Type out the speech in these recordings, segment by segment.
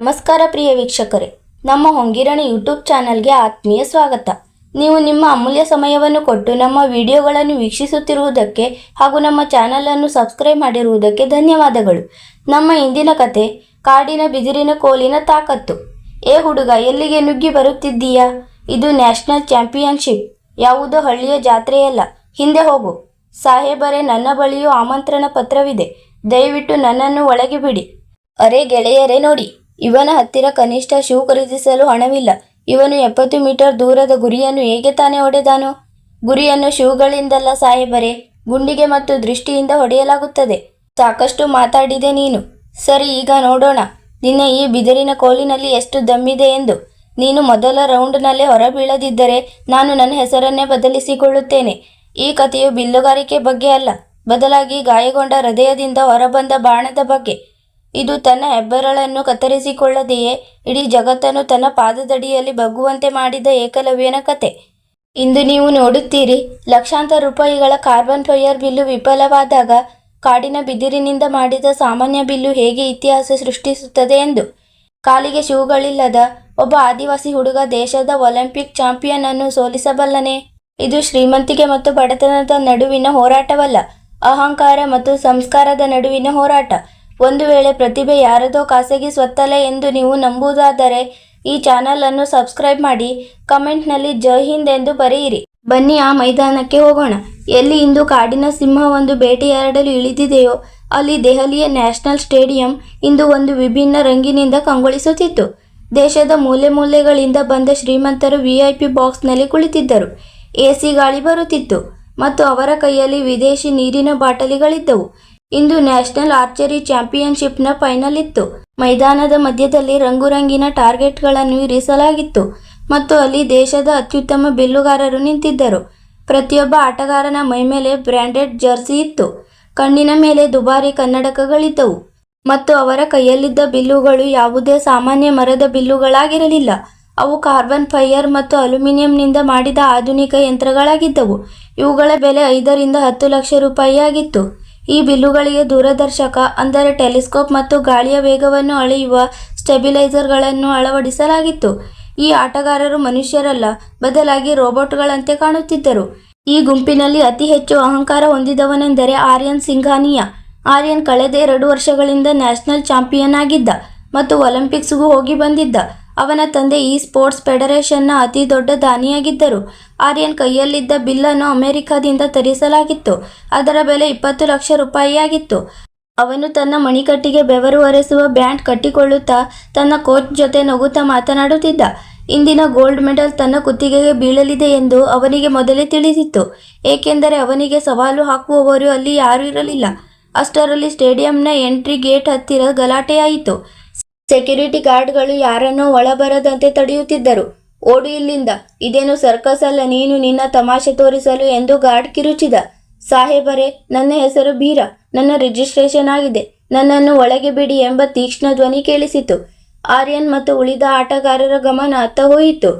ನಮಸ್ಕಾರ ಪ್ರಿಯ ವೀಕ್ಷಕರೇ, ನಮ್ಮ ಹೊಂಗಿರಣಿ ಯೂಟ್ಯೂಬ್ ಚಾನಲ್ಗೆ ಆತ್ಮೀಯ ಸ್ವಾಗತ. ನೀವು ನಿಮ್ಮ ಅಮೂಲ್ಯ ಸಮಯವನ್ನು ಕೊಟ್ಟು ನಮ್ಮ ವಿಡಿಯೋಗಳನ್ನು ವೀಕ್ಷಿಸುತ್ತಿರುವುದಕ್ಕೆ ಹಾಗೂ ನಮ್ಮ ಚಾನಲನ್ನು ಸಬ್ಸ್ಕ್ರೈಬ್ ಮಾಡಿರುವುದಕ್ಕೆ ಧನ್ಯವಾದಗಳು. ನಮ್ಮ ಇಂದಿನ ಕತೆ ಕಾಡಿನ ಬಿದಿರಿನ ಕೋಲಿನ ತಾಕತ್ತು. ಏ ಹುಡುಗ, ಎಲ್ಲಿಗೆ ನುಗ್ಗಿ ಬರುತ್ತಿದ್ದೀಯಾ? ಇದು ನ್ಯಾಷನಲ್ ಚಾಂಪಿಯನ್ಶಿಪ್, ಯಾವುದೋ ಹಳ್ಳಿಯ ಜಾತ್ರೆಯಲ್ಲ. ಹಿಂದೆ ಹೋಗು. ಸಾಹೇಬರೇ, ನನ್ನ ಬಳಿಯೂ ಆಮಂತ್ರಣ ಪತ್ರವಿದೆ. ದಯವಿಟ್ಟು ನನ್ನನ್ನು ಒಳಗೆ ಬಿಡಿ. ಅರೆ ಗೆಳೆಯರೇ, ನೋಡಿ, ಇವನ ಹತ್ತಿರ ಕನಿಷ್ಠ ಶೂ ಖರೀದಿಸಲು ಹಣವಿಲ್ಲ. ಇವನು 70 ಮೀಟರ್ ದೂರದ ಗುರಿಯನ್ನು ಹೇಗೆ ತಾನೇ ಹೊಡೆದಾನು? ಗುರಿಯನ್ನು ಶೂಗಳಿಂದಲ್ಲ ಸಾಹೇಬರೇ, ಗುಂಡಿಗೆ ಮತ್ತು ದೃಷ್ಟಿಯಿಂದ ಹೊಡೆಯಲಾಗುತ್ತದೆ. ಸಾಕಷ್ಟು ಮಾತಾಡಿದೆ ನೀನು. ಸರಿ, ಈಗ ನೋಡೋಣ ನಿನ್ನ ಈ ಬಿದಿರಿನ ಕೋಲಿನಲ್ಲಿ ಎಷ್ಟು ದಮ್ಮಿದೆ ಎಂದು. ನೀನು ಮೊದಲ ರೌಂಡ್ನಲ್ಲೇ ಹೊರಬೀಳದಿದ್ದರೆ ನಾನು ನನ್ನ ಹೆಸರನ್ನೇ ಬದಲಿಸಿಕೊಳ್ಳುತ್ತೇನೆ. ಈ ಕಥೆಯು ಬಿಲ್ಲುಗಾರಿಕೆ ಬಗ್ಗೆ ಅಲ್ಲ, ಬದಲಾಗಿ ಗಾಯಗೊಂಡ ಹೃದಯದಿಂದ ಹೊರಬಂದ ಬಾಣದ ಬಗ್ಗೆ. ಇದು ತನ್ನ ಹೆಬ್ಬೆರಳನ್ನು ಕತ್ತರಿಸಿಕೊಳ್ಳದೆಯೇ ಇಡೀ ಜಗತ್ತನ್ನು ತನ್ನ ಪಾದದಡಿಯಲ್ಲಿ ಬಗ್ಗುವಂತೆ ಮಾಡಿದ ಏಕಲವ್ಯನ ಕತೆ. ಇಂದು ನೀವು ನೋಡುತ್ತೀರಿ, ಲಕ್ಷಾಂತರ ರೂಪಾಯಿಗಳ ಕಾರ್ಬನ್ ಫೈರ್ ಬಿಲ್ಲು ವಿಫಲವಾದಾಗ ಕಾಡಿನ ಬಿದಿರಿನಿಂದ ಮಾಡಿದ ಸಾಮಾನ್ಯ ಬಿಲ್ಲು ಹೇಗೆ ಇತಿಹಾಸ ಸೃಷ್ಟಿಸುತ್ತದೆ ಎಂದು. ಕಾಲಿಗೆ ಶೂಗಳಿಲ್ಲದ ಒಬ್ಬ ಆದಿವಾಸಿ ಹುಡುಗ ದೇಶದ ಒಲಿಂಪಿಕ್ ಚಾಂಪಿಯನ್ ಅನ್ನು ಸೋಲಿಸಬಲ್ಲನೆ? ಇದು ಶ್ರೀಮಂತಿಕೆ ಮತ್ತು ಬಡತನದ ನಡುವಿನ ಹೋರಾಟವಲ್ಲ, ಅಹಂಕಾರ ಮತ್ತು ಸಂಸ್ಕಾರದ ನಡುವಿನ ಹೋರಾಟ. ಒಂದು ವೇಳೆ ಪ್ರತಿಭೆ ಯಾರದೋ ಖಾಸಗಿ ಸ್ವತ್ತಲ್ಲ ಎಂದು ನೀವು ನಂಬುವುದಾದರೆ ಈ ಚಾನಲ್ ಅನ್ನು ಸಬ್ಸ್ಕ್ರೈಬ್ ಮಾಡಿ, ಕಮೆಂಟ್ನಲ್ಲಿ ಜೈ ಹಿಂದ್ ಎಂದು ಬರೆಯಿರಿ. ಬನ್ನಿ ಆ ಮೈದಾನಕ್ಕೆ ಹೋಗೋಣ. ಎಲ್ಲಿ ಇಂದು ಕಾಡಿನ ಸಿಂಹವೊಂದು ಬೇಟೆಯಾಡಲು ಇಳಿದಿದೆಯೋ ಅಲ್ಲಿ ದೆಹಲಿಯ ನ್ಯಾಷನಲ್ ಸ್ಟೇಡಿಯಂ ಇಂದು ಒಂದು ವಿಭಿನ್ನ ರಂಗಿನಿಂದ ಕಂಗೊಳಿಸುತ್ತಿತ್ತು. ದೇಶದ ಮೂಲೆ ಮೂಲೆಗಳಿಂದ ಬಂದ ಶ್ರೀಮಂತರು VIP ಬಾಕ್ಸ್ನಲ್ಲಿ ಕುಳಿತಿದ್ದರು. AC ಗಾಳಿ ಬರುತ್ತಿತ್ತು ಮತ್ತು ಅವರ ಕೈಯಲ್ಲಿ ವಿದೇಶಿ ನೀರಿನ ಬಾಟಲಿಗಳಿದ್ದವು. ಇಂದು ನ್ಯಾಷನಲ್ ಆರ್ಚರಿ ಚಾಂಪಿಯನ್ಶಿಪ್ನ ಫೈನಲ್ ಇತ್ತು. ಮೈದಾನದ ಮಧ್ಯದಲ್ಲಿ ರಂಗುರಂಗಿನ ಟಾರ್ಗೆಟ್ಗಳನ್ನು ಇರಿಸಲಾಗಿತ್ತು ಮತ್ತು ಅಲ್ಲಿ ದೇಶದ ಅತ್ಯುತ್ತಮ ಬಿಲ್ಲುಗಾರರು ನಿಂತಿದ್ದರು. ಪ್ರತಿಯೊಬ್ಬ ಆಟಗಾರನ ಮೈಮೇಲೆ ಬ್ರ್ಯಾಂಡೆಡ್ ಜರ್ಸಿ ಇತ್ತು. ಕಣ್ಣಿನ ಮೇಲೆ ದುಬಾರಿ ಕನ್ನಡಕಗಳಿದ್ದವು ಮತ್ತು ಅವರ ಕೈಯಲ್ಲಿದ್ದ ಬಿಲ್ಲುಗಳು ಯಾವುದೇ ಸಾಮಾನ್ಯ ಮರದ ಬಿಲ್ಲುಗಳಾಗಿರಲಿಲ್ಲ. ಅವು ಕಾರ್ಬನ್ ಫೈರ್ ಮತ್ತು ಅಲ್ಯೂಮಿನಿಯಂನಿಂದ ಮಾಡಿದ ಆಧುನಿಕ ಯಂತ್ರಗಳಾಗಿದ್ದವು. ಇವುಗಳ ಬೆಲೆ 5 ರಿಂದ 10 ಲಕ್ಷ ರೂಪಾಯಿ ಆಗಿತ್ತು. ಈ ಬಿಲ್ಲುಗಳಿಗೆ ದೂರದರ್ಶಕ ಅಂದರೆ ಟೆಲಿಸ್ಕೋಪ್ ಮತ್ತು ಗಾಳಿಯ ವೇಗವನ್ನು ಅಳೆಯುವ ಸ್ಟೆಬಿಲೈಸರ್ಗಳನ್ನು ಅಳವಡಿಸಲಾಗಿತ್ತು. ಈ ಆಟಗಾರರು ಮನುಷ್ಯರಲ್ಲ, ಬದಲಾಗಿ ರೋಬೋಟ್ಗಳಂತೆ ಕಾಣುತ್ತಿದ್ದರು. ಈ ಗುಂಪಿನಲ್ಲಿ ಅತಿ ಹೆಚ್ಚು ಅಹಂಕಾರ ಹೊಂದಿದವನೆಂದರೆ ಆರ್ಯನ್ ಸಿಂಘಾನಿಯಾ. ಆರ್ಯನ್ ಕಳೆದ 2 ವರ್ಷಗಳಿಂದ ನ್ಯಾಷನಲ್ ಚಾಂಪಿಯನ್ ಆಗಿದ್ದ ಮತ್ತು ಒಲಿಂಪಿಕ್ಸ್ಗೂ ಹೋಗಿ ಬಂದಿದ್ದ. ಅವನ ತಂದೆ ಈ ಸ್ಪೋರ್ಟ್ಸ್ ಫೆಡರೇಷನ್ನ ಅತಿ ದೊಡ್ಡ ದಾನಿಯಾಗಿದ್ದರು. ಆರ್ಯನ್ ಕೈಯಲ್ಲಿದ್ದ ಬಿಲ್ಲನ್ನು ಅಮೆರಿಕದಿಂದ ತರಿಸಲಾಗಿತ್ತು. ಅದರ ಬೆಲೆ 20 ಲಕ್ಷ ರೂಪಾಯಿ ಆಗಿತ್ತು. ಅವನು ತನ್ನ ಮಣಿಕಟ್ಟಿಗೆ ಬೆವರು ಒರೆಸುವ ಬ್ಯಾಂಡ್ ಕಟ್ಟಿಕೊಳ್ಳುತ್ತಾ ತನ್ನ ಕೋಚ್ ಜೊತೆ ನಗುತ್ತಾ ಮಾತನಾಡುತ್ತಿದ್ದ. ಇಂದಿನ ಗೋಲ್ಡ್ ಮೆಡಲ್ ತನ್ನ ಕುತ್ತಿಗೆಗೆ ಬೀಳಲಿದೆ ಎಂದು ಅವನಿಗೆ ಮೊದಲೇ ತಿಳಿದಿತ್ತು, ಏಕೆಂದರೆ ಅವನಿಗೆ ಸವಾಲು ಹಾಕುವವರು ಅಲ್ಲಿ ಯಾರೂ ಇರಲಿಲ್ಲ. ಅಷ್ಟರಲ್ಲಿ ಸ್ಟೇಡಿಯಂನ ಎಂಟ್ರಿ ಗೇಟ್ ಹತ್ತಿರ ಗಲಾಟೆಯಾಯಿತು. ಸೆಕ್ಯೂರಿಟಿ ಗಾರ್ಡ್ಗಳು ಯಾರನ್ನೋ ಒಳಬರದಂತೆ ತಡೆಯುತ್ತಿದ್ದರು. ಓಡು ಇಲ್ಲಿಂದ, ಇದೇನು ಸರ್ಕಸ್ ಅಲ್ಲ ನೀನು ನಿನ್ನ ತಮಾಷೆ ತೋರಿಸಲು ಎಂದು ಗಾರ್ಡ್ ಕಿರುಚಿದ. ಸಾಹೇಬರೇ, ನನ್ನ ಹೆಸರು ಬೀರ, ನನ್ನ ರಿಜಿಸ್ಟ್ರೇಷನ್ ಆಗಿದೆ, ನನ್ನನ್ನು ಒಳಗೆ ಬಿಡಿ ಎಂಬ ತೀಕ್ಷ್ಣ ಧ್ವನಿ ಕೇಳಿಸಿತು. ಆರ್ಯನ್ ಮತ್ತು ಉಳಿದ ಆಟಗಾರರ ಗಮನ ಅತ್ತ ಹೋಯಿತು.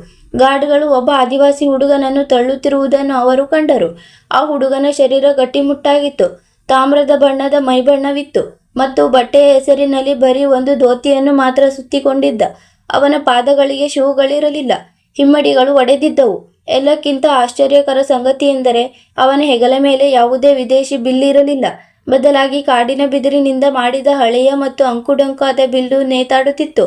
ಗಾರ್ಡ್ಗಳು ಒಬ್ಬ ಆದಿವಾಸಿ ಹುಡುಗನನ್ನು ತಳ್ಳುತ್ತಿರುವುದನ್ನು ಅವರು ಕಂಡರು. ಆ ಹುಡುಗನ ಶರೀರ ಗಟ್ಟಿಮುಟ್ಟಾಗಿತ್ತು, ತಾಮ್ರದ ಬಣ್ಣದ ಮೈಬಣ್ಣವಿತ್ತು ಮತ್ತು ಬಟ್ಟೆಯ ಹೆಸರಿನಲ್ಲಿ ಬರೀ ಒಂದು ಧೋತಿಯನ್ನು ಮಾತ್ರ ಸುತ್ತಿಕೊಂಡಿದ್ದ. ಅವನ ಪಾದಗಳಿಗೆ ಶೂಗಳಿರಲಿಲ್ಲ, ಹಿಮ್ಮಡಿಗಳು ಒಡೆದಿದ್ದವು. ಎಲ್ಲಕ್ಕಿಂತ ಆಶ್ಚರ್ಯಕರ ಸಂಗತಿಯೆಂದರೆ ಅವನ ಹೆಗಲ ಮೇಲೆ ಯಾವುದೇ ವಿದೇಶಿ ಬಿಲ್ಲಿರಲಿಲ್ಲ, ಬದಲಾಗಿ ಕಾಡಿನ ಬಿದಿರಿನಿಂದ ಮಾಡಿದ ಹಳೆಯ ಮತ್ತು ಅಂಕುಡೊಂಕಾದ ಬಿಲ್ಲು ನೇತಾಡುತ್ತಿತ್ತು.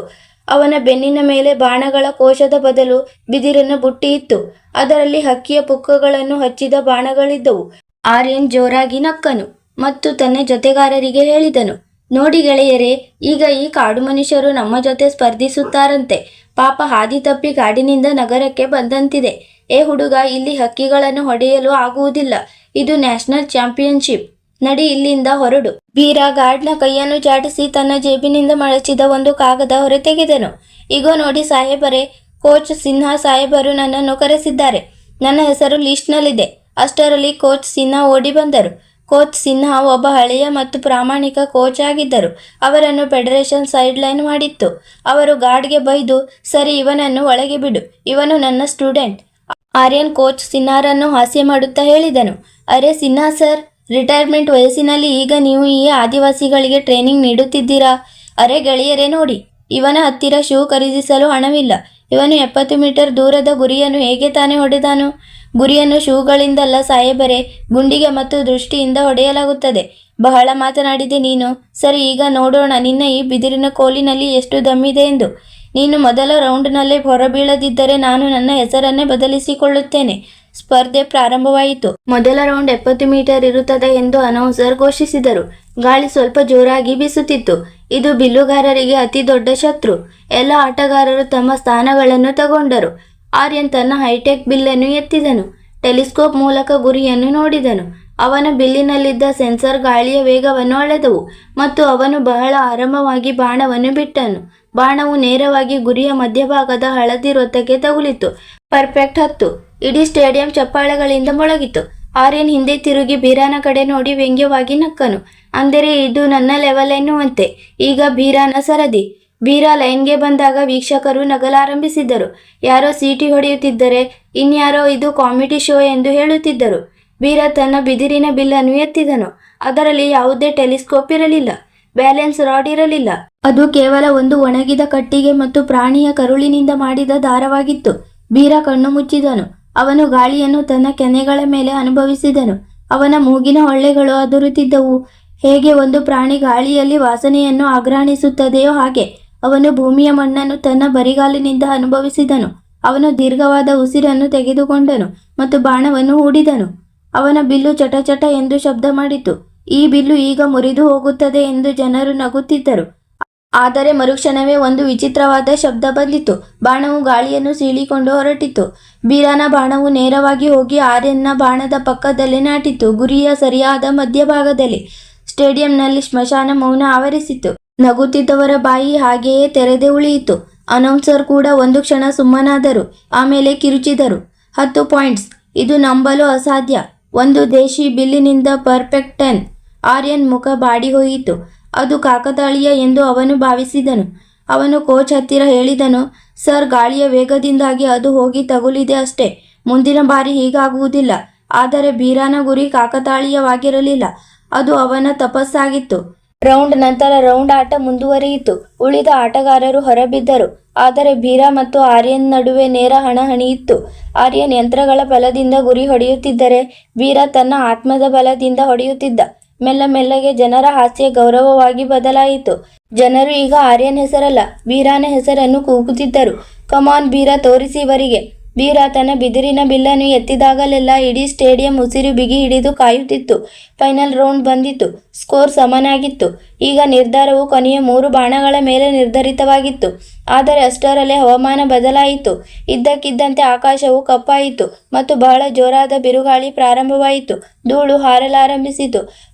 ಅವನ ಬೆನ್ನಿನ ಮೇಲೆ ಬಾಣಗಳ ಕೋಶದ ಬದಲು ಬಿದಿರಿನ ಬುಟ್ಟಿ ಇತ್ತು, ಅದರಲ್ಲಿ ಹಕ್ಕಿಯ ಪುಕ್ಕಗಳನ್ನು ಹಚ್ಚಿದ ಬಾಣಗಳಿದ್ದವು. ಆರ್ಯನ್ ಜೋರಾಗಿ ನಕ್ಕನು ಮತ್ತು ತನ್ನ ಜೊತೆಗಾರರಿಗೆ ಹೇಳಿದನು, ನೋಡಿ ಗೆಳೆಯರೇ, ಈಗ ಈ ಕಾಡು ಮನುಷ್ಯರು ನಮ್ಮ ಜೊತೆ ಸ್ಪರ್ಧಿಸುತ್ತಾರಂತೆ. ಪಾಪ ಹಾದಿ ತಪ್ಪಿ ಕಾಡಿನಿಂದ ನಗರಕ್ಕೆ ಬಂದಂತಿದೆ. ಏ ಹುಡುಗ, ಇಲ್ಲಿ ಹಕ್ಕಿಗಳನ್ನು ಹೊಡೆಯಲು ಆಗುವುದಿಲ್ಲ. ಇದು ನ್ಯಾಷನಲ್ ಚಾಂಪಿಯನ್ಶಿಪ್. ನಡಿ, ಇಲ್ಲಿಂದ ಹೊರಡು. ಬೀರ ಗಾರ್ಡ್ನ ಕೈಯನ್ನು ಚಾಟಿಸಿ ತನ್ನ ಜೇಬಿನಿಂದ ಮಡಚಿದ ಒಂದು ಕಾಗದ ಹೊರತೆಗೆದನು. ಇಗೋ ನೋಡಿ ಸಾಹೇಬರೇ, ಕೋಚ್ ಸಿನ್ಹಾ ಸಾಹೇಬರು ನನ್ನನ್ನು ಕರೆಸಿದ್ದಾರೆ. ನನ್ನ ಹೆಸರು ಲಿಸ್ಟ್ನಲ್ಲಿದೆ. ಅಷ್ಟರಲ್ಲಿ ಕೋಚ್ ಸಿನ್ಹಾ ಓಡಿ ಬಂದರು. ಕೋಚ್ ಸಿನ್ಹಾ ಒಬ್ಬ ಹಳೆಯ ಮತ್ತು ಪ್ರಾಮಾಣಿಕ ಕೋಚ್ ಆಗಿದ್ದರು. ಅವರನ್ನು ಫೆಡರೇಷನ್ ಸೈಡ್ ಲೈನ್ ಮಾಡಿತ್ತು. ಅವರು ಗಾರ್ಡ್ಗೆ ಬೈದು, ಸರಿ, ಇವನನ್ನು ಒಳಗೆ ಬಿಡು, ಇವನು ನನ್ನ ಸ್ಟೂಡೆಂಟ್. ಆರ್ಯನ್ ಕೋಚ್ ಸಿನ್ಹಾರನ್ನು ಹಾಸ್ಯ ಮಾಡುತ್ತಾ ಹೇಳಿದನು, ಅರೆ ಸಿನ್ಹಾ ಸರ್, ರಿಟೈರ್ಮೆಂಟ್ ವಯಸ್ಸಿನಲ್ಲಿ ಈಗ ನೀವು ಈ ಆದಿವಾಸಿಗಳಿಗೆ ಟ್ರೈನಿಂಗ್ ನೀಡುತ್ತಿದ್ದೀರಾ? ಅರೆ ಗೆಳೆಯರೇ, ನೋಡಿ, ಇವನ ಹತ್ತಿರ ಶೂ ಖರೀದಿಸಲು ಹಣವಿಲ್ಲ. ಇವನು 70 ಮೀಟರ್ ದೂರದ ಗುರಿಯನ್ನು ಹೇಗೆ ತಾನೇ ಹೊಡೆದಾನು? ಗುರಿಯನ್ನು ಶೂಗಳಿಂದಲ್ಲ ಸಾಹೇಬರೇ, ಗುಂಡಿಗೆ ಮತ್ತು ದೃಷ್ಟಿಯಿಂದ ಹೊಡೆಯಲಾಗುತ್ತದೆ. ಬಹಳ ಮಾತನಾಡಿದೆ ನೀನು. ಸರಿ, ಈಗ ನೋಡೋಣ ನಿನ್ನ ಈ ಬಿದಿರಿನ ಕೋಲಿನಲ್ಲಿ ಎಷ್ಟು ದಮ್ಮಿದೆ ಎಂದು. ನೀನು ಮೊದಲ ರೌಂಡ್ನಲ್ಲೇ ಹೊರಬೀಳದಿದ್ದರೆ ನಾನು ನನ್ನ ಹೆಸರನ್ನೇ ಬದಲಿಸಿಕೊಳ್ಳುತ್ತೇನೆ. ಸ್ಪರ್ಧೆ ಪ್ರಾರಂಭವಾಯಿತು. ಮೊದಲ ರೌಂಡ್ 70 ಮೀಟರ್ ಇರುತ್ತದೆ ಎಂದು ಅನೌನ್ಸರ್ ಘೋಷಿಸಿದರು. ಗಾಳಿ ಸ್ವಲ್ಪ ಜೋರಾಗಿ ಬೀಸುತ್ತಿತ್ತು. ಇದು ಬಿಲ್ಲುಗಾರರಿಗೆ ಅತಿ ದೊಡ್ಡ ಶತ್ರು. ಎಲ್ಲ ಆಟಗಾರರು ತಮ್ಮ ಸ್ಥಾನಗಳನ್ನು ತಗೊಂಡರು. ಆರ್ಯನ್ ತನ್ನ ಹೈಟೆಕ್ ಬಿಲ್ಲನ್ನು ಎತ್ತಿದನು. ಟೆಲಿಸ್ಕೋಪ್ ಮೂಲಕ ಗುರಿಯನ್ನು ನೋಡಿದನು. ಅವನ ಬಿಲ್ಲಿನಲ್ಲಿದ್ದ ಸೆನ್ಸರ್ ಗಾಳಿಯ ವೇಗವನ್ನು ಅಳೆದವು ಮತ್ತು ಅವನು ಬಹಳ ಆರಾಮವಾಗಿ ಬಾಣವನ್ನು ಬಿಟ್ಟನು. ಬಾಣವು ನೇರವಾಗಿ ಗುರಿಯ ಮಧ್ಯಭಾಗದ ಹಳದಿ ವೃತ್ತಕ್ಕೆ ತಗುಲಿತು. ಪರ್ಫೆಕ್ಟ್ 10. ಇಡೀ ಸ್ಟೇಡಿಯಂ ಚಪ್ಪಾಳೆಗಳಿಂದ ಮೊಳಗಿತು. ಆರ್ಯನ್ ಹಿಂದೆ ತಿರುಗಿ ಬೀರಾನ ಕಡೆ ನೋಡಿ ವ್ಯಂಗ್ಯವಾಗಿ ನಕ್ಕನು. ಅಂದರೆ ಇದು ನನ್ನ ಲೆವೆಲ್ ಎನ್ನುವಂತೆ. ಈಗ ಬೀರಾನ ಸರದಿ. ಬೀರಾ ಲೈನ್ಗೆ ಬಂದಾಗ ವೀಕ್ಷಕರು ನಗಲಾರಂಭಿಸಿದ್ದರು. ಯಾರೋ ಸೀಟಿ ಹೊಡೆಯುತ್ತಿದ್ದರೆ ಇನ್ಯಾರೋ ಇದು ಕಾಮಿಡಿ ಶೋ ಎಂದು ಹೇಳುತ್ತಿದ್ದರು. ಬೀರಾ ತನ್ನ ಬಿದಿರಿನ ಬಿಲ್ಲನ್ನು ಎತ್ತಿದನು. ಅದರಲ್ಲಿ ಯಾವುದೇ ಟೆಲಿಸ್ಕೋಪ್ ಇರಲಿಲ್ಲ. ಬ್ಯಾಲೆನ್ಸ್ ರಾಡ್ ಇರಲಿಲ್ಲ. ಅದು ಕೇವಲ ಒಂದು ಒಣಗಿದ ಕಟ್ಟಿಗೆ ಮತ್ತು ಪ್ರಾಣಿಯ ಕರುಳಿನಿಂದ ಮಾಡಿದ ದಾರವಾಗಿತ್ತು. ಬೀರಾ ಕಣ್ಣು ಮುಚ್ಚಿದನು. ಅವನು ಗಾಳಿಯನ್ನು ತನ್ನ ಕೆನ್ನೆಗಳ ಮೇಲೆ ಅನುಭವಿಸಿದನು. ಅವನ ಮೂಗಿನ ಹೊಳ್ಳೆಗಳು ಅದುರುತ್ತಿದ್ದವು. ಹೇಗೆ ಒಂದು ಪ್ರಾಣಿ ಗಾಳಿಯಲ್ಲಿ ವಾಸನೆಯನ್ನು ಆಘ್ರಾಣಿಸುತ್ತದೆಯೋ ಹಾಗೆ ಅವನು ಭೂಮಿಯ ಮಣ್ಣನ್ನು ತನ್ನ ಬರಿಗಾಲಿನಿಂದ ಅನುಭವಿಸಿದನು. ಅವನು ದೀರ್ಘವಾದ ಉಸಿರನ್ನು ತೆಗೆದುಕೊಂಡನು ಮತ್ತು ಬಾಣವನ್ನು ಹೂಡಿದನು. ಅವನ ಬಿಲ್ಲು ಚಟಚಟ ಎಂದು ಶಬ್ದ ಮಾಡಿತು. ಈ ಬಿಲ್ಲು ಈಗ ಮುರಿದು ಹೋಗುತ್ತದೆ ಎಂದು ಜನರು ನಗುತ್ತಿದ್ದರು. ಆದರೆ ಮರುಕ್ಷಣವೇ ಒಂದು ವಿಚಿತ್ರವಾದ ಶಬ್ದ ಬಂದಿತು. ಬಾಣವು ಗಾಳಿಯನ್ನು ಸೀಳಿಕೊಂಡು ಹೊರಟಿತು. ಬೀರಾನ ಬಾಣವು ನೇರವಾಗಿ ಹೋಗಿ ಆರ್ಯನ್ನ ಬಾಣದ ಪಕ್ಕದಲ್ಲಿ ನಾಟಿತು, ಗುರಿಯ ಸರಿಯಾದ ಮಧ್ಯಭಾಗದಲ್ಲಿ. ಸ್ಟೇಡಿಯಂನಲ್ಲಿ ಸ್ಮಶಾನ ಮೌನ ಆವರಿಸಿತು. ನಗುತ್ತಿದ್ದವರ ಬಾಯಿ ಹಾಗೆಯೇ ತೆರೆದೇ ಉಳಿಯಿತು. ಅನೌನ್ಸರ್ ಕೂಡ ಒಂದು ಕ್ಷಣ ಸುಮ್ಮನಾದರು. ಆಮೇಲೆ ಕಿರುಚಿದರು. 10 ಪಾಯಿಂಟ್ಸ್. ಇದು ನಂಬಲು ಅಸಾಧ್ಯ. ಒಂದು ದೇಶಿ ಬಿಲ್ಲಿನಿಂದ ಪರ್ಫೆಕ್ಟ್ 10. ಆರ್ಯನ್ ಮುಖ ಬಾಡಿ ಹೋಯಿತು. ಅದು ಕಾಕತಾಳೀಯ ಎಂದು ಅವನು ಭಾವಿಸಿದನು. ಅವನು ಕೋಚ್ ಹತ್ತಿರ ಹೇಳಿದನು, ಸರ್, ಗಾಳಿಯ ವೇಗದಿಂದಾಗಿ ಅದು ಹೋಗಿ ತಗುಲಿದೆ ಅಷ್ಟೇ. ಮುಂದಿನ ಬಾರಿ ಹೀಗಾಗುವುದಿಲ್ಲ. ಆದರೆ ಬೀರಾನ ಗುರಿ ಕಾಕತಾಳೀಯವಾಗಿರಲಿಲ್ಲ. ಅದು ಅವನ ತಪಸ್ಸಾಗಿತ್ತು. ರೌಂಡ್ ನಂತರ ರೌಂಡ್ ಆಟ ಮುಂದುವರಿಯಿತು. ಉಳಿದ ಆಟಗಾರರು ಹೊರಬಿದ್ದರು. ಆದರೆ ಬೀರಾ ಮತ್ತು ಆರ್ಯನ್ ನಡುವೆ ನೇರ ಹಣಾಹಣಿಯಿತ್ತು. ಆರ್ಯನ್ ಯಂತ್ರಗಳ ಬಲದಿಂದ ಗುರಿ ಹೊಡೆಯುತ್ತಿದ್ದರೆ ಬೀರಾ ತನ್ನ ಆತ್ಮದ ಬಲದಿಂದ ಹೊಡೆಯುತ್ತಿದ್ದ. ಮೆಲ್ಲ ಮೆಲ್ಲಗೆ ಜನರ ಹಾಸ್ಯ ಗೌರವವಾಗಿ ಬದಲಾಯಿತು. ಜನರು ಈಗ ಆರ್ಯನ್ ಹೆಸರಲ್ಲ, ಬೀರಾನ ಹೆಸರನ್ನು ಕೂಗುತ್ತಿದ್ದರು. ಕಮಾನ್ ಬೀರಾ, ತೋರಿಸಿ ಇವರಿಗೆ. ಬೀರಾ ತನ್ನ ಬಿದಿರಿನ ಬಿಲ್ಲನ್ನು ಎತ್ತಿದಾಗಲೆಲ್ಲ ಇಡೀ ಸ್ಟೇಡಿಯಂ ಉಸಿರು ಬಿಗಿ ಹಿಡಿದು ಕಾಯುತ್ತಿತ್ತು. ಫೈನಲ್ ರೌಂಡ್ ಬಂದಿತು. ಸ್ಕೋರ್ ಸಮನಾಗಿತ್ತು. ಈಗ ನಿರ್ಧಾರವು ಕೊನೆಯ 3 ಬಾಣಗಳ ಮೇಲೆ ನಿರ್ಧರಿತವಾಗಿತ್ತು. ಆದರೆ ಅಷ್ಟರಲ್ಲೇ ಹವಾಮಾನ ಬದಲಾಯಿತು. ಇದ್ದಕ್ಕಿದ್ದಂತೆ ಆಕಾಶವು ಕಪ್ಪಾಯಿತು ಮತ್ತು ಬಹಳ ಜೋರಾದ ಬಿರುಗಾಳಿ ಪ್ರಾರಂಭವಾಯಿತು. ಧೂಳು ಹಾರಲಾರಂಭಿಸಿತು.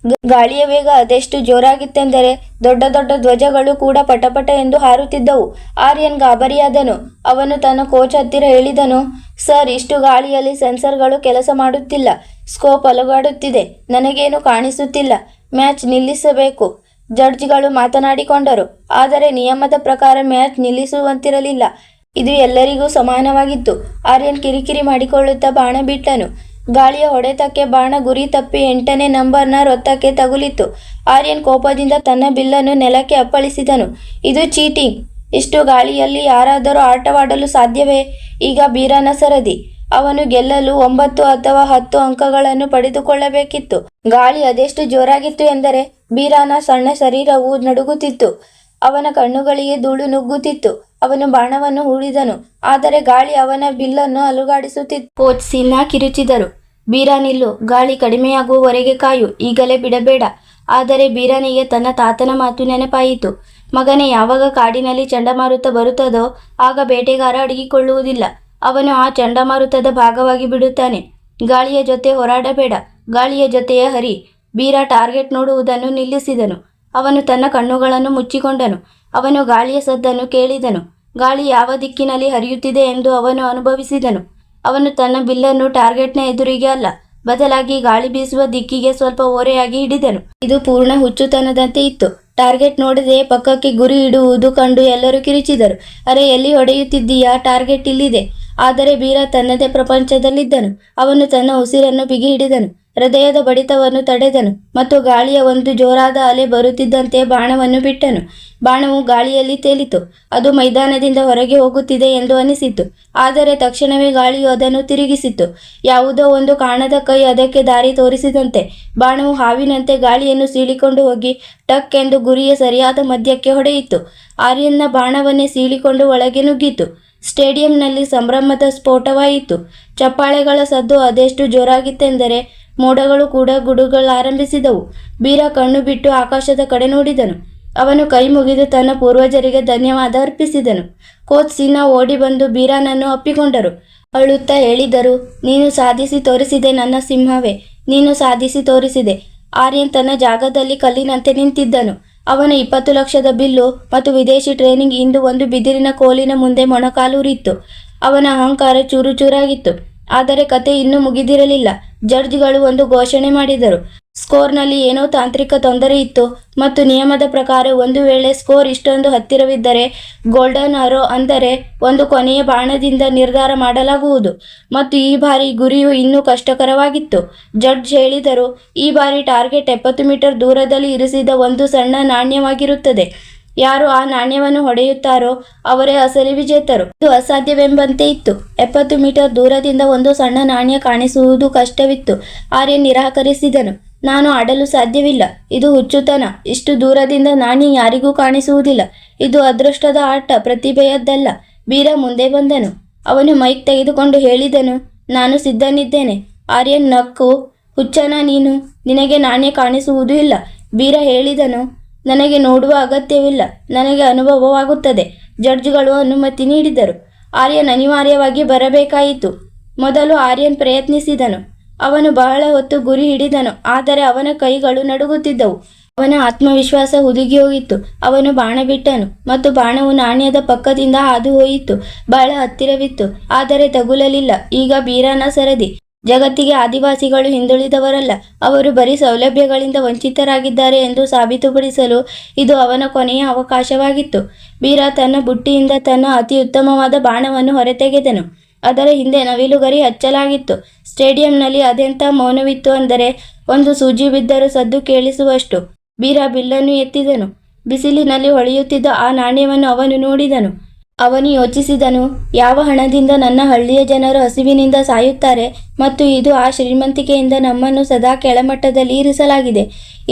ಗಾಳಿಯ ವೇಗ ಅದೆಷ್ಟು ಜೋರಾಗಿತ್ತೆಂದರೆ ದೊಡ್ಡ ದೊಡ್ಡ ಧ್ವಜಗಳು ಕೂಡ ಪಟಪಟ ಎಂದು ಹಾರುತ್ತಿದ್ದವು. ಆರ್ಯನ್ ಗಾಬರಿಯಾದನು. ಅವನು ತನ್ನ ಕೋಚ್ ಹತ್ತಿರ ಹೇಳಿದನು, ಸರ್, ಇಷ್ಟು ಗಾಳಿಯಲ್ಲಿ ಸೆನ್ಸರ್ಗಳು ಕೆಲಸ ಮಾಡುತ್ತಿಲ್ಲ. ಸ್ಕೋಪ್ ಅಲುಗಾಡುತ್ತಿದೆ. ನನಗೇನು ಕಾಣಿಸುತ್ತಿಲ್ಲ. ಮ್ಯಾಚ್ ನಿಲ್ಲಿಸಬೇಕು. ಜಡ್ಜ್ಗಳು ಮಾತನಾಡಿಕೊಂಡರು. ಆದರೆ ನಿಯಮದ ಪ್ರಕಾರ ಮ್ಯಾಚ್ ನಿಲ್ಲಿಸುವಂತಿರಲಿಲ್ಲ. ಇದು ಎಲ್ಲರಿಗೂ ಸಮಾನವಾಗಿತ್ತು. ಆರ್ಯನ್ ಕಿರಿಕಿರಿ ಮಾಡಿಕೊಳ್ಳುತ್ತಾ ಬಾಣ ಬಿಟ್ಟನು. ಗಾಳಿಯ ಹೊಡೆತಕ್ಕೆ ಬಾಣ ಗುರಿ ತಪ್ಪಿ 8ನೇ ನಂಬರ್ನ ವೃತ್ತಕ್ಕೆ ತಗುಲಿತು. ಆರ್ಯನ್ ಕೋಪದಿಂದ ತನ್ನ ಬಿಲ್ಲನ್ನು ನೆಲಕ್ಕೆ ಅಪ್ಪಳಿಸಿದನು. ಇದು ಚೀಟಿಂಗ್. ಇಷ್ಟು ಗಾಳಿಯಲ್ಲಿ ಯಾರಾದರೂ ಆಟವಾಡಲು ಸಾಧ್ಯವೇ? ಈಗ ಬೀರಾನ ಸರದಿ. ಅವನು ಗೆಲ್ಲಲು 9 ಅಥವಾ 10 ಅಂಕಗಳನ್ನು ಪಡೆದುಕೊಳ್ಳಬೇಕಿತ್ತು. ಗಾಳಿ ಅದೆಷ್ಟು ಜೋರಾಗಿತ್ತು ಎಂದರೆ ಬೀರಾನ ಸಣ್ಣ ಶರೀರವು ನಡುಗುತ್ತಿತ್ತು. ಅವನ ಕಣ್ಣುಗಳಿಗೆ ಧೂಳು ನುಗ್ಗುತ್ತಿತ್ತು. ಅವನು ಬಾಣವನ್ನು ಹೂಡಿದನು. ಆದರೆ ಗಾಳಿ ಅವನ ಬಿಲ್ಲನ್ನು ಅಲುಗಾಡಿಸುತ್ತಿತ್ತು. ಕೋಚ್ ಸಿನ್ಹಾ ಕಿರುಚಿದರು. ಬೀರಾ, ನಿಲ್ಲು. ಗಾಳಿ ಕಡಿಮೆಯಾಗುವವರೆಗೆ ಕಾಯು. ಈಗಲೇ ಬಿಡಬೇಡ. ಆದರೆ ಬೀರಾನಿಗೆ ತನ್ನ ತಾತನ ಮಾತು ನೆನಪಾಯಿತು. ಮಗನೇ, ಯಾವಾಗ ಕಾಡಿನಲ್ಲಿ ಚಂಡಮಾರುತ ಬರುತ್ತದೋ ಆಗ ಬೇಟೆಗಾರ ಅಡಗಿಕೊಳ್ಳುವುದಿಲ್ಲ. ಅವನು ಆ ಚಂಡಮಾರುತದ ಭಾಗವಾಗಿ ಬಿಡುತ್ತಾನೆ. ಗಾಳಿಯ ಜೊತೆ ಹೋರಾಡಬೇಡ. ಗಾಳಿಯ ಜೊತೆಯೇ ಹರಿ. ಬೀರಾ ಟಾರ್ಗೆಟ್ ನೋಡುವುದನ್ನು ನಿಲ್ಲಿಸಿದನು. ಅವನು ತನ್ನ ಕಣ್ಣುಗಳನ್ನು ಮುಚ್ಚಿಕೊಂಡನು. ಅವನು ಗಾಳಿಯ ಸದ್ದನ್ನು ಕೇಳಿದನು. ಗಾಳಿ ಯಾವ ದಿಕ್ಕಿನಲ್ಲಿ ಹರಿಯುತ್ತಿದೆ ಎಂದು ಅವನು ಅನುಭವಿಸಿದನು. ಅವನು ತನ್ನ ಬಿಲ್ಲನ್ನು ಟಾರ್ಗೆಟ್ನ ಎದುರಿಗೆ ಅಲ್ಲ, ಬದಲಾಗಿ ಗಾಳಿ ಬೀಸುವ ದಿಕ್ಕಿಗೆ ಸ್ವಲ್ಪ ಓರೆಯಾಗಿ ಹಿಡಿದನು. ಇದು ಪೂರ್ಣ ಹುಚ್ಚುತನದಂತೆ ಇತ್ತು. ಟಾರ್ಗೆಟ್ ನೋಡದೆ ಪಕ್ಕಕ್ಕೆ ಗುರಿ ಇಡುವುದು ಕಂಡು ಎಲ್ಲರೂ ಕಿರಿಚಿದರು. ಅರೆ, ಎಲ್ಲಿ ಹೊಡೆಯುತ್ತಿದ್ದೀಯಾ? ಟಾರ್ಗೆಟ್ ಇಲ್ಲಿದೆ. ಆದರೆ ಬೀರಾ ತನ್ನದೇ ಪ್ರಪಂಚದಲ್ಲಿದ್ದನು. ಅವನು ತನ್ನ ಉಸಿರನ್ನು ಬಿಗಿ ಹಿಡಿದನು. ಹೃದಯದ ಬಡಿತವನ್ನು ತಡೆದನು ಮತ್ತು ಗಾಳಿಯ ಒಂದು ಜೋರಾದ ಅಲೆ ಬರುತ್ತಿದ್ದಂತೆ ಬಾಣವನ್ನು ಬಿಟ್ಟನು. ಬಾಣವು ಗಾಳಿಯಲ್ಲಿ ತೇಲಿತು. ಅದು ಮೈದಾನದಿಂದ ಹೊರಗೆ ಹೋಗುತ್ತಿದೆ ಎಂದು ಅನಿಸಿತು. ಆದರೆ ತಕ್ಷಣವೇ ಗಾಳಿಯು ಅದನ್ನು ತಿರುಗಿಸಿತು. ಯಾವುದೋ ಒಂದು ಕಾಣದ ಕೈ ಅದಕ್ಕೆ ದಾರಿ ತೋರಿಸಿದಂತೆ ಬಾಣವು ಹಾವಿನಂತೆ ಗಾಳಿಯನ್ನು ಸೀಳಿಕೊಂಡು ಹೋಗಿ ಟಕ್ ಎಂದು ಗುರಿಯ ಸರಿಯಾದ ಮಧ್ಯಕ್ಕೆ ಹೊಡೆಯಿತು. ಆರ್ಯನ್ನ ಬಾಣವನ್ನೇ ಸೀಳಿಕೊಂಡು ಒಳಗೆ ನುಗ್ಗಿತು. ಸ್ಟೇಡಿಯಂನಲ್ಲಿ ಸಂಭ್ರಮದ ಸ್ಫೋಟವಾಯಿತು. ಚಪ್ಪಾಳೆಗಳ ಸದ್ದು ಅದೆಷ್ಟು ಜೋರಾಗಿತ್ತೆಂದರೆ ಮೋಡಗಳು ಕೂಡ ಗುಡುಗಳಾರಂಭಿಸಿದವು. ಬೀರ ಕಣ್ಣು ಬಿಟ್ಟು ಆಕಾಶದ ಕಡೆ ನೋಡಿದನು. ಅವನು ಕೈ ಮುಗಿದು ತನ್ನ ಪೂರ್ವಜರಿಗೆ ಧನ್ಯವಾದ ಅರ್ಪಿಸಿದನು. ಕೋಚ್ ಸಿನ್ಹಾ ಓಡಿ ಬಂದು ಬೀರಾನನ್ನು ಅಪ್ಪಿಕೊಂಡರು. ಅಳುತ್ತಾ ಹೇಳಿದರು, ನೀನು ಸಾಧಿಸಿ ತೋರಿಸಿದೆ ನನ್ನ ಸಿಂಹವೇ, ನೀನು ಸಾಧಿಸಿ ತೋರಿಸಿದೆ. ಆರ್ಯನ್ ತನ್ನ ಜಾಗದಲ್ಲಿ ಕಲ್ಲಿನಂತೆ ನಿಂತಿದ್ದನು. ಅವನ 20 ಲಕ್ಷದ ಬಿಲ್ಲು ಮತ್ತು ವಿದೇಶಿ ಟ್ರೈನಿಂಗ್ ಇಂದು ಒಂದು ಬಿದಿರಿನ ಕೋಲಿನ ಮುಂದೆ ಮೊಣಕಾಲೂರಿತ್ತು. ಅವನ ಅಹಂಕಾರ ಚೂರು ಚೂರಾಗಿತ್ತು. ಆದರೆ ಕತೆ ಇನ್ನೂ ಮುಗಿದಿರಲಿಲ್ಲ. ಜಡ್ಜ್ಗಳು ಒಂದು ಘೋಷಣೆ ಮಾಡಿದರು. ಸ್ಕೋರ್ನಲ್ಲಿ ಏನೋ ತಾಂತ್ರಿಕ ತೊಂದರೆ ಇತ್ತು ಮತ್ತು ನಿಯಮದ ಪ್ರಕಾರ ಒಂದು ವೇಳೆ ಸ್ಕೋರ್ ಇಷ್ಟೊಂದು ಹತ್ತಿರವಿದ್ದರೆ ಗೋಲ್ಡನ್ ಅರೋ ಅಂದರೆ ಒಂದು ಕೊನೆಯ ಬಾಣದಿಂದ ನಿರ್ಧಾರ ಮಾಡಲಾಗುವುದು ಮತ್ತು ಈ ಬಾರಿ ಗುರಿಯು ಇನ್ನೂ ಕಷ್ಟಕರವಾಗಿತ್ತು. ಜಡ್ಜ್ ಹೇಳಿದರು, ಈ ಬಾರಿ ಟಾರ್ಗೆಟ್ 70 ಮೀಟರ್ ದೂರದಲ್ಲಿ ಇರಿಸಿದ ಒಂದು ಸಣ್ಣ ನಾಣ್ಯವಾಗಿರುತ್ತದೆ. ಯಾರು ಆ ನಾಣ್ಯವನ್ನು ಹೊಡೆಯುತ್ತಾರೋ ಅವರೇ ಅಸಲಿ ವಿಜೇತರು. ಇದು ಅಸಾಧ್ಯವೆಂಬಂತೆ ಇತ್ತು. 70 ಮೀಟರ್ ದೂರದಿಂದ ಒಂದು ಸಣ್ಣ ನಾಣ್ಯ ಕಾಣಿಸುವುದು ಕಷ್ಟವಿತ್ತು. ಆರ್ಯನ್ ನಿರಾಕರಿಸಿದನು. ನಾನು ಆಡಲು ಸಾಧ್ಯವಿಲ್ಲ. ಇದು ಹುಚ್ಚುತನ. ಇಷ್ಟು ದೂರದಿಂದ ನಾಣ್ಯ ಯಾರಿಗೂ ಕಾಣಿಸುವುದಿಲ್ಲ. ಇದು ಅದೃಷ್ಟದ ಆಟ, ಪ್ರತಿಭೆಯದ್ದಲ್ಲ. ಬೀರ ಮುಂದೆ ಬಂದನು. ಅವನು ಮೈಕ್ ತೆಗೆದುಕೊಂಡು ಹೇಳಿದನು, ನಾನು ಸಿದ್ಧನಿದ್ದೇನೆ. ಆರ್ಯನ್ ನಕ್ಕು, ಹುಚ್ಚನ ನೀನು, ನಿನಗೆ ನಾಣ್ಯ ಕಾಣಿಸುವುದೂ ಇಲ್ಲ. ಬೀರ ಹೇಳಿದನು, ನನಗೆ ನೋಡುವ ಅಗತ್ಯವಿಲ್ಲ, ನನಗೆ ಅನುಭವವಾಗುತ್ತದೆ. ಜಡ್ಜ್ಗಳು ಅನುಮತಿ ನೀಡಿದರು. ಆರ್ಯನ್ ಅನಿವಾರ್ಯವಾಗಿ ಬರಬೇಕಾಯಿತು. ಮೊದಲು ಆರ್ಯನ್ ಪ್ರಯತ್ನಿಸಿದನು. ಅವನು ಬಹಳ ಹೊತ್ತು ಗುರಿ ಹಿಡಿದನು. ಆದರೆ ಅವನ ಕೈಗಳು ನಡುಗುತ್ತಿದ್ದವು. ಅವನ ಆತ್ಮವಿಶ್ವಾಸ ಹುದುಗಿ ಹೋಗಿತ್ತು. ಅವನು ಬಾಣ ಬಿಟ್ಟನು ಮತ್ತು ಬಾಣವು ನಾಣ್ಯದ ಪಕ್ಕದಿಂದ ಹಾದು ಹೋಯಿತು. ಬಹಳ ಹತ್ತಿರವಿತ್ತು, ಆದರೆ ತಗುಲಲಿಲ್ಲ. ಈಗ ಬೀರಾನ ಸರದಿ. ಜಗತ್ತಿಗೆ ಆದಿವಾಸಿಗಳು ಹಿಂದುಳಿದವರಲ್ಲ, ಅವರು ಬರೀ ಸೌಲಭ್ಯಗಳಿಂದ ವಂಚಿತರಾಗಿದ್ದಾರೆ ಎಂದು ಸಾಬೀತುಪಡಿಸಲು ಇದು ಅವನ ಕೊನೆಯ ಅವಕಾಶವಾಗಿತ್ತು. ಬೀರ ತನ್ನ ಬುಟ್ಟಿಯಿಂದ ತನ್ನ ಅತಿ ಉತ್ತಮವಾದ ಬಾಣವನ್ನು ಹೊರತೆಗೆದನು. ಅದರ ಹಿಂದೆ ನವಿಲುಗರಿ ಹಚ್ಚಲಾಗಿತ್ತು. ಸ್ಟೇಡಿಯಂನಲ್ಲಿ ಅದೆಂಥ ಮೌನವಿತ್ತು ಅಂದರೆ ಒಂದು ಸೂಜಿ ಬಿದ್ದರೂ ಸದ್ದು ಕೇಳಿಸುವಷ್ಟು. ಬೀರ ಬಿಲ್ಲನ್ನು ಎತ್ತಿದನು. ಬಿಸಿಲಿನಲ್ಲಿ ಹೊಳೆಯುತ್ತಿದ್ದ ಆ ನಾಣ್ಯವನ್ನು ಅವನು ನೋಡಿದನು. ಅವನು ಯೋಚಿಸಿದನು, ಯಾವ ಹಣದಿಂದ ನನ್ನ ಹಳ್ಳಿಯ ಜನರು ಹಸಿವಿನಿಂದ ಸಾಯುತ್ತಾರೆ ಮತ್ತು ಇದು ಆ ಶ್ರೀಮಂತಿಕೆಯಿಂದ ನಮ್ಮನ್ನು ಸದಾ ಕೆಳಮಟ್ಟದಲ್ಲಿ ಇರಿಸಲಾಗಿದೆ.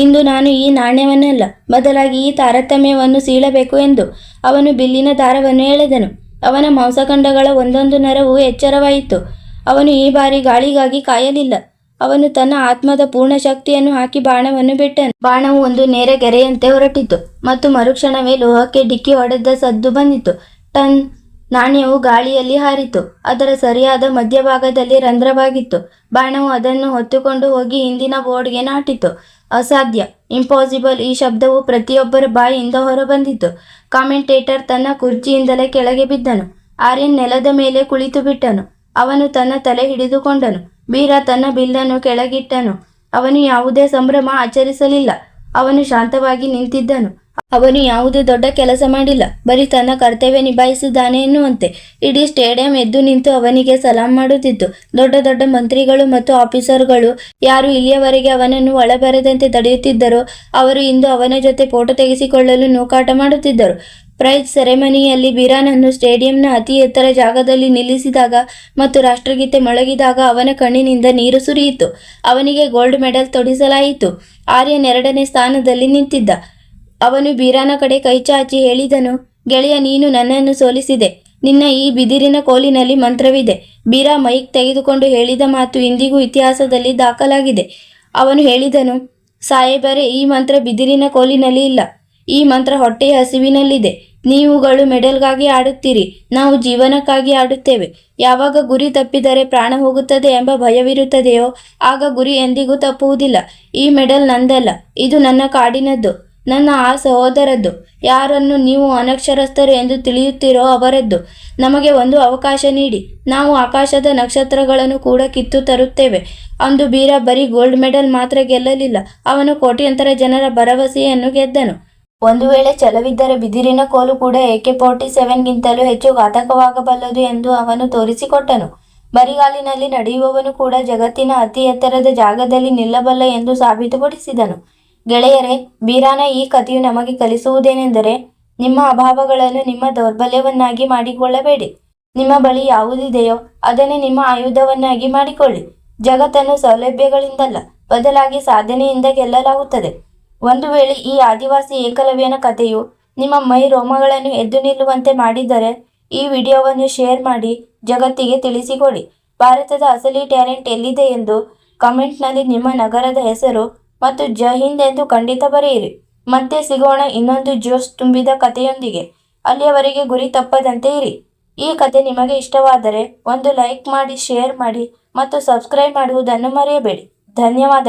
ಇಂದು ನಾನು ಈ ನಾಣ್ಯವನ್ನಲ್ಲ, ಬದಲಾಗಿ ಈ ತಾರತಮ್ಯವನ್ನು ಸೀಳಬೇಕು ಎಂದು. ಅವನು ಬಿಲ್ಲಿನ ದಾರವನ್ನು ಎಳೆದನು. ಅವನ ಮಾಂಸಖಂಡಗಳ ಒಂದೊಂದು ನರವು ಎಚ್ಚರವಾಯಿತು. ಅವನು ಈ ಬಾರಿ ಗಾಳಿಗಾಗಿ ಕಾಯಲಿಲ್ಲ. ಅವನು ತನ್ನ ಆತ್ಮದ ಪೂರ್ಣ ಶಕ್ತಿಯನ್ನು ಹಾಕಿ ಬಾಣವನ್ನು ಬಿಟ್ಟನು. ಬಾಣವು ಒಂದು ನೇರ ಗೆರೆಯಂತೆ ಹೊರಟಿತು ಮತ್ತು ಮರುಕ್ಷಣವೇ ಲೋಹಕ್ಕೆ ಡಿಕ್ಕಿ ಹೊಡೆದ ಸದ್ದು ಬಂದಿತು. ಟನ್! ನಾಣ್ಯವು ಗಾಳಿಯಲ್ಲಿ ಹಾರಿತು. ಅದರ ಸರಿಯಾದ ಮಧ್ಯಭಾಗದಲ್ಲಿ ರಂಧ್ರವಾಗಿತ್ತು. ಬಾಣವು ಅದನ್ನು ಹೊತ್ತುಕೊಂಡು ಹೋಗಿ ಹಿಂದಿನ ಬೋರ್ಡ್ಗೆ ನಾಟಿತು. ಅಸಾಧ್ಯ, ಇಂಪಾಸಿಬಲ್. ಈ ಶಬ್ದವು ಪ್ರತಿಯೊಬ್ಬರ ಬಾಯಿಯಿಂದ ಹೊರಬಂದಿತು. ಕಾಮೆಂಟೇಟರ್ ತನ್ನ ಕುರ್ಚಿಯಿಂದಲೇ ಕೆಳಗೆ ಬಿದ್ದನು. ಆರ್ಯನ್ ನೆಲದ ಮೇಲೆ ಕುಳಿತು ಬಿಟ್ಟನು. ಅವನು ತನ್ನ ತಲೆ ಹಿಡಿದುಕೊಂಡನು. ಬೀರ ತನ್ನ ಬಿಲ್ಲನ್ನು ಕೆಳಗಿಟ್ಟನು. ಅವನು ಯಾವುದೇ ಸಂಭ್ರಮ ಆಚರಿಸಲಿಲ್ಲ. ಅವನು ಶಾಂತವಾಗಿ ನಿಂತಿದ್ದನು. ಅವನು ಯಾವುದೇ ದೊಡ್ಡ ಕೆಲಸ ಮಾಡಿಲ್ಲ, ಬರೀ ತನ್ನ ಕರ್ತವ್ಯ ನಿಭಾಯಿಸಿದ್ದಾನೆ ಎನ್ನುವಂತೆ. ಇಡೀ ಸ್ಟೇಡಿಯಂ ಎದ್ದು ನಿಂತು ಅವನಿಗೆ ಸಲಾಂ ಮಾಡುತ್ತಿತ್ತು. ದೊಡ್ಡ ದೊಡ್ಡ ಮಂತ್ರಿಗಳು ಮತ್ತು ಆಫೀಸರ್ಗಳು ಯಾರು ಇಲ್ಲಿಯವರೆಗೆ ಅವನನ್ನು ಒಳಬರದಂತೆ ತಡೆಯುತ್ತಿದ್ದರೋ ಅವರು ಇಂದು ಅವನ ಜೊತೆ ಫೋಟೋ ತೆಗೆಸಿಕೊಳ್ಳಲು ನೂಕಾಟ ಮಾಡುತ್ತಿದ್ದರು. ಪ್ರೈಸ್ ಸೆರೆಮನಿಯಲ್ಲಿ ಬೀರಾನನ್ನು ಸ್ಟೇಡಿಯಂನ ಅತಿ ಎತ್ತರ ಜಾಗದಲ್ಲಿ ನಿಲ್ಲಿಸಿದಾಗ ಮತ್ತು ರಾಷ್ಟ್ರಗೀತೆ ಮೊಳಗಿದಾಗ ಅವನ ಕಣ್ಣಿನಿಂದ ನೀರು ಸುರಿಯಿತು. ಅವನಿಗೆ ಗೋಲ್ಡ್ ಮೆಡಲ್ ತೊಡಿಸಲಾಯಿತು. ಆರ್ಯನ್ 2ನೇ ಸ್ಥಾನದಲ್ಲಿ ನಿಂತಿದ್ದ. ಅವನು ಬೀರಾನ ಕಡೆ ಕೈಚಾಚಿ ಹೇಳಿದನು, ಗೆಳೆಯ, ನೀನು ನನ್ನನ್ನು ಸೋಲಿಸಿದೆ. ನಿನ್ನ ಈ ಬಿದಿರಿನ ಕೋಲಿನಲ್ಲಿ ಮಂತ್ರವಿದೆ. ಬೀರ ಮೈಕ್ ತೆಗೆದುಕೊಂಡು ಹೇಳಿದ ಮಾತು ಇಂದಿಗೂ ಇತಿಹಾಸದಲ್ಲಿ ದಾಖಲಾಗಿದೆ. ಅವನು ಹೇಳಿದನು, ಸಾಹೇಬರೇ, ಈ ಮಂತ್ರ ಬಿದಿರಿನ ಕೋಲಿನಲ್ಲಿ ಇಲ್ಲ. ಈ ಮಂತ್ರ ಹೊಟ್ಟೆಯ ಹಸಿವಿನಲ್ಲಿದೆ. ನೀವುಗಳು ಮೆಡಲ್ಗಾಗಿ ಆಡುತ್ತೀರಿ, ನಾವು ಜೀವನಕ್ಕಾಗಿ ಆಡುತ್ತೇವೆ. ಯಾವಾಗ ಗುರಿ ತಪ್ಪಿದರೆ ಪ್ರಾಣ ಹೋಗುತ್ತದೆ ಎಂಬ ಭಯವಿರುತ್ತದೆಯೋ ಆಗ ಗುರಿ ಎಂದಿಗೂ ತಪ್ಪುವುದಿಲ್ಲ. ಈ ಮೆಡಲ್ ನಂದಲ್ಲ, ಇದು ನನ್ನ ಕಾಡಿನದ್ದು, ನನ್ನ ಆ ಸಹೋದರದ್ದು. ಯಾರನ್ನು ನೀವು ಅನಕ್ಷರಸ್ಥರು ಎಂದು ತಿಳಿಯುತ್ತೀರೋ ಅವರದ್ದು. ನಮಗೆ ಒಂದು ಅವಕಾಶ ನೀಡಿ, ನಾವು ಆಕಾಶದ ನಕ್ಷತ್ರಗಳನ್ನು ಕೂಡ ಕಿತ್ತು ತರುತ್ತೇವೆ. ಅಂದು ಬೀರ ಬರೀ ಗೋಲ್ಡ್ ಮೆಡಲ್ ಮಾತ್ರ ಗೆಲ್ಲಲಿಲ್ಲ, ಅವನು ಕೋಟ್ಯಂತರ ಜನರ ಭರವಸೆಯನ್ನು ಗೆದ್ದನು. ಒಂದು ವೇಳೆ ಛಲವಿದ್ದರೆ ಬಿದಿರಿನ ಕೋಲು ಕೂಡ AK-47ಗಿಂತಲೂ ಹೆಚ್ಚು ಘಾತಕವಾಗಬಲ್ಲದು ಎಂದು ಅವನು ತೋರಿಸಿಕೊಟ್ಟನು. ಬರಿಗಾಲಿನಲ್ಲಿ ನಡೆಯುವವನು ಕೂಡ ಜಗತ್ತಿನ ಅತಿ ಎತ್ತರದ ಜಾಗದಲ್ಲಿ ನಿಲ್ಲಬಲ್ಲ ಎಂದು ಸಾಬೀತುಪಡಿಸಿದನು. ಗೆಳೆಯರೇ, ಬೀರಾನ ಈ ಕಥೆಯು ನಮಗೆ ಕಲಿಸುವುದೇನೆಂದರೆ, ನಿಮ್ಮ ಅಭಾವಗಳನ್ನು ನಿಮ್ಮ ದೌರ್ಬಲ್ಯವನ್ನಾಗಿ ಮಾಡಿಕೊಳ್ಳಬೇಡಿ. ನಿಮ್ಮ ಬಳಿ ಯಾವುದಿದೆಯೋ ಅದನ್ನೇ ನಿಮ್ಮ ಆಯುಧವನ್ನಾಗಿ ಮಾಡಿಕೊಳ್ಳಿ. ಜಗತ್ತನ್ನು ಸೌಲಭ್ಯಗಳಿಂದಲ್ಲ, ಬದಲಾಗಿ ಸಾಧನೆಯಿಂದ ಗೆಲ್ಲಲಾಗುತ್ತದೆ. ಒಂದು ವೇಳೆ ಈ ಆದಿವಾಸಿ ಏಕಲವ್ಯನ ಕಥೆಯು ನಿಮ್ಮ ಮೈ ರೋಮಗಳನ್ನು ಎದ್ದು ನಿಲ್ಲುವಂತೆ ಮಾಡಿದರೆ ಈ ವಿಡಿಯೋವನ್ನು ಶೇರ್ ಮಾಡಿ ಜಗತ್ತಿಗೆ ತಿಳಿಸಿಕೊಡಿ. ಭಾರತದ ಅಸಲಿ ಟ್ಯಾಲೆಂಟ್ ಎಲ್ಲಿದೆ ಎಂದು ಕಮೆಂಟ್ನಲ್ಲಿ ನಿಮ್ಮ ನಗರದ ಹೆಸರು ಮತ್ತು ಜೈ ಹಿಂದ್ ಎಂದು ಖಂಡಿತ ಬರೆಯಿರಿ. ಮತ್ತೆ ಸಿಗೋಣ ಇನ್ನೊಂದು ಜೋಶ್ ತುಂಬಿದ ಕಥೆಯೊಂದಿಗೆ. ಅಲ್ಲಿಯವರೆಗೆ ಗುರಿ ತಪ್ಪದಂತೆ ಇರಿ. ಈ ಕಥೆ ನಿಮಗೆ ಇಷ್ಟವಾದರೆ ಒಂದು ಲೈಕ್ ಮಾಡಿ, ಶೇರ್ ಮಾಡಿ ಮತ್ತು ಸಬ್ಸ್ಕ್ರೈಬ್ ಮಾಡುವುದನ್ನು ಮರೆಯಬೇಡಿ. ಧನ್ಯವಾದ.